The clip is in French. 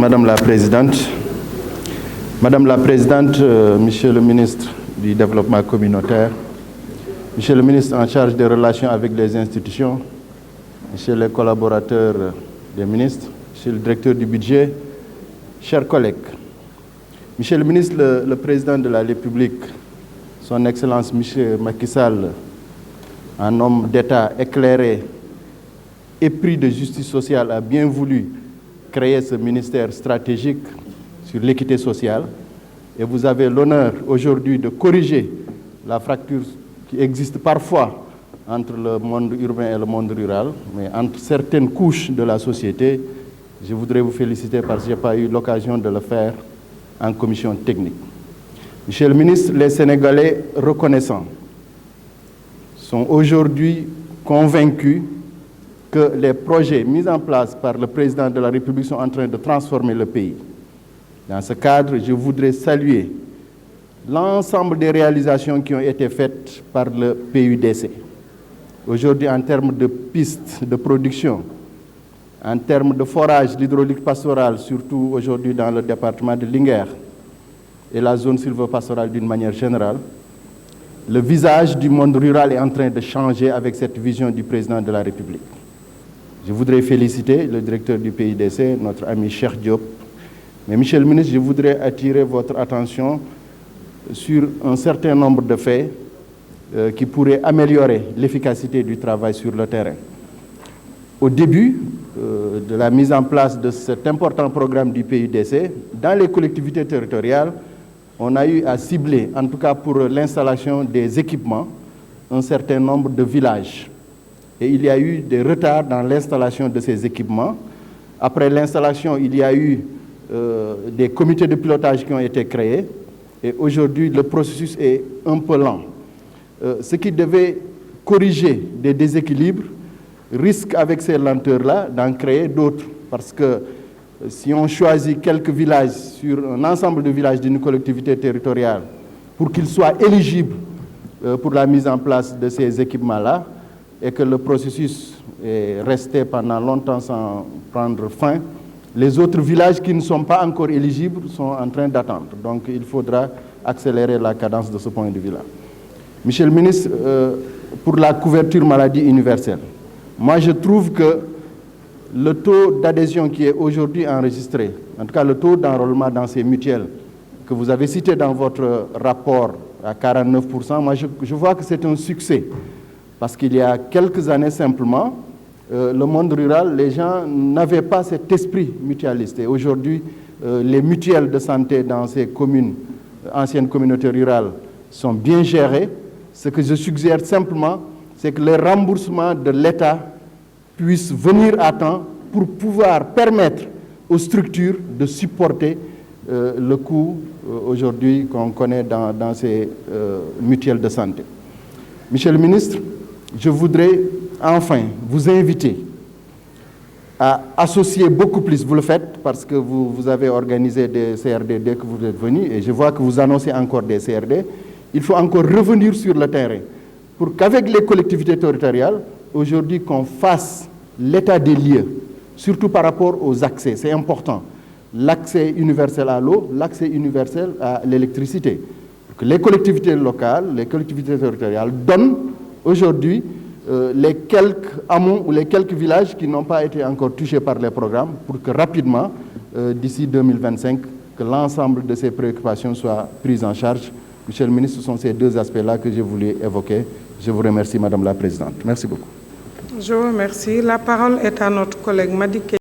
Madame la Présidente. Madame la Présidente, Monsieur le ministre du Développement communautaire, Monsieur le ministre en charge des relations avec les institutions, Monsieur les collaborateurs des ministres, Monsieur le directeur du budget, chers collègues. Monsieur le ministre, le Président de la République, Son Excellence Monsieur Macky Sall, un homme d'État éclairé, épris de justice sociale, a bien voulu créer ce ministère stratégique sur l'équité sociale. Et vous avez l'honneur aujourd'hui de corriger la fracture qui existe parfois entre le monde urbain et le monde rural, mais entre certaines couches de la société. Je voudrais vous féliciter parce que je n'ai pas eu l'occasion de le faire en commission technique. Monsieur le ministre, les Sénégalais reconnaissants sont aujourd'hui convaincus que les projets mis en place par le président de la République sont en train de transformer le pays. Dans ce cadre, je voudrais saluer l'ensemble des réalisations qui ont été faites par le PUDC. Aujourd'hui, en termes de pistes de production, en termes de forage, l'hydraulique pastorale, surtout aujourd'hui dans le département de Linguère et la zone sylvo-pastorale d'une manière générale, le visage du monde rural est en train de changer avec cette vision du président de la République. Je voudrais féliciter le directeur du PUDC, notre ami Cheikh Diop. Mais Monsieur le ministre, je voudrais attirer votre attention sur un certain nombre de faits qui pourraient améliorer l'efficacité du travail sur le terrain. Au début de la mise en place de cet important programme du PUDC, dans les collectivités territoriales, on a eu à cibler, en tout cas pour l'installation des équipements, un certain nombre de villages. Et il y a eu des retards dans l'installation de ces équipements. Après l'installation, il y a eu des comités de pilotage qui ont été créés. Et aujourd'hui, le processus est un peu lent. Ce qui devait corriger des déséquilibres risque, avec ces lenteurs-là, d'en créer d'autres. Parce que si on choisit quelques villages sur un ensemble de villages d'une collectivité territoriale pour qu'ils soient éligibles pour la mise en place de ces équipements-là, et que le processus est resté pendant longtemps sans prendre fin, les autres villages qui ne sont pas encore éligibles sont en train d'attendre. Donc il faudra accélérer la cadence de ce point de vue-là. Monsieur le ministre, pour la couverture maladie universelle, moi je trouve que le taux d'adhésion qui est aujourd'hui enregistré, en tout cas le taux d'enrôlement dans ces mutuelles que vous avez cité dans votre rapport à 49%, moi je vois que c'est un succès. Parce qu'il y a quelques années simplement, le monde rural, les gens n'avaient pas cet esprit mutualiste. Et aujourd'hui, les mutuelles de santé dans ces communes, anciennes communautés rurales, sont bien gérées. Ce que je suggère simplement, c'est que les remboursements de l'État puissent venir à temps pour pouvoir permettre aux structures de supporter le coût aujourd'hui qu'on connaît dans ces mutuelles de santé. Monsieur le ministre, je voudrais enfin vous inviter à associer beaucoup plus, vous le faites parce que vous avez organisé des CRD dès que vous êtes venus et je vois que vous annoncez encore des CRD. Il faut encore revenir sur le terrain pour qu'avec les collectivités territoriales, aujourd'hui qu'on fasse l'état des lieux, surtout par rapport aux accès, c'est important. L'accès universel à l'eau, l'accès universel à l'électricité. Que les collectivités locales, les collectivités territoriales donnent aujourd'hui les quelques hameaux ou les quelques villages qui n'ont pas été encore touchés par les programmes pour que rapidement, d'ici 2025, que l'ensemble de ces préoccupations soient prises en charge. Monsieur le ministre, ce sont ces deux aspects-là que je voulais évoquer. Je vous remercie, Madame la Présidente. Merci beaucoup. Je vous remercie. La parole est à notre collègue Madické.